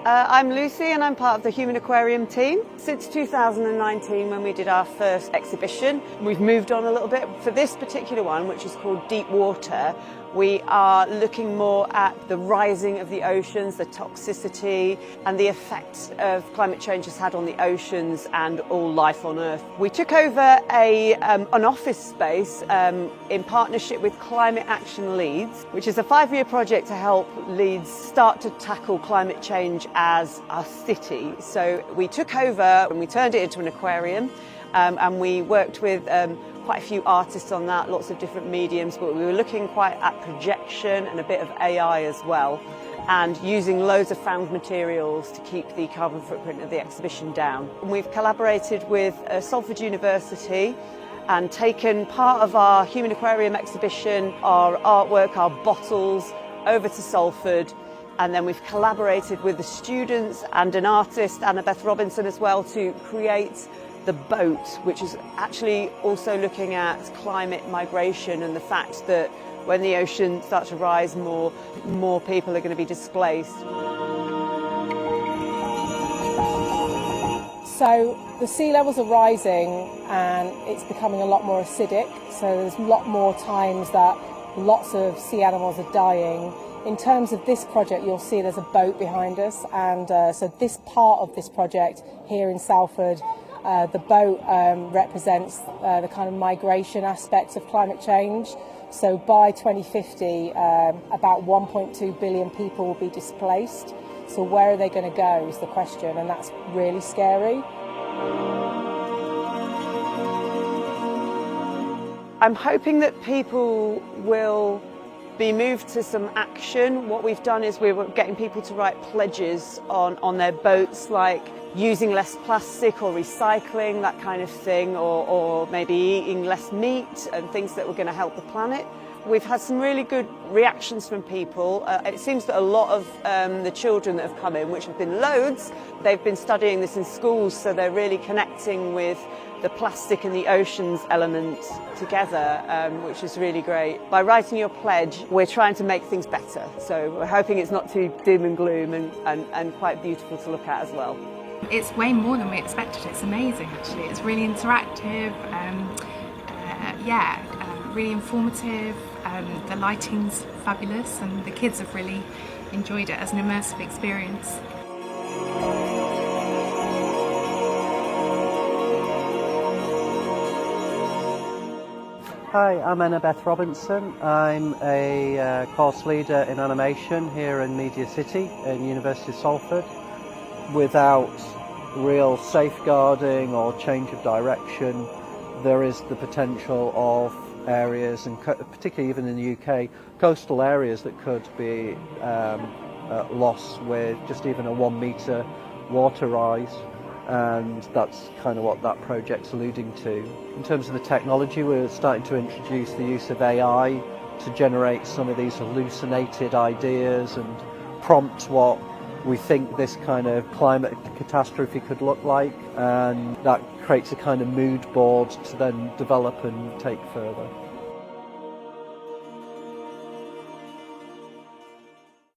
I'm Lucy and I'm part of the Human Aquarium team. Since 2019, when we did our first exhibition, we've moved on a little bit. For this particular one, which is called Deep Water, we are looking more at the rising of the oceans, the toxicity and the effect of climate change has had on the oceans and all life on Earth. We took over an office space in partnership with Climate Action Leeds, which is a 5-year project to help Leeds start to tackle climate change as a city. So we took over and we turned it into an aquarium, and we worked with quite a few artists on that, lots of different mediums, but we were looking quite at projection and a bit of AI as well, and using loads of found materials to keep the carbon footprint of the exhibition down. And we've collaborated with Salford University and taken part of our Human Aquarium exhibition, our artwork, our bottles, over to Salford. And then we've collaborated with the students and an artist, Annabeth Robinson, as well, to create the boat, which is actually also looking at climate migration and the fact that when the ocean starts to rise, more people are going to be displaced. So the sea levels are rising and it's becoming a lot more acidic, so there's a lot more times that lots of sea animals are dying. In terms of this project, you'll see there's a boat behind us, and so this part of this project here in Salford, the boat represents the kind of migration aspects of climate change. So by 2050, about 1.2 billion people will be displaced. So where are they going to go is the question, and that's really scary. I'm hoping that people will be moved to some action. What we've done is we're getting people to write pledges on their boats, like using less plastic or recycling, that kind of thing, or maybe eating less meat and things that were going to help the planet. We've had some really good reactions from people. It seems that a lot of the children that have come in, which have been loads, they've been studying this in schools, so they're really connecting with the plastic and the oceans element together, which is really great. By writing your pledge, we're trying to make things better. So we're hoping it's not too doom and gloom and quite beautiful to look at as well. It's way more than we expected. It's amazing, actually. It's really interactive, really informative. The lighting's fabulous, and the kids have really enjoyed it as an immersive experience. Hi, I'm Annabeth Robinson. I'm a course leader in animation here in Media City in University of Salford. Without real safeguarding or change of direction, there is the potential of areas, and particularly even in the UK, coastal areas that could be lost with just even a 1 metre water rise. And that's kind of what that project's alluding to. In terms of the technology, we're starting to introduce the use of AI to generate some of these hallucinated ideas and prompt what we think this kind of climate catastrophe could look like, and that creates a kind of mood board to then develop and take further.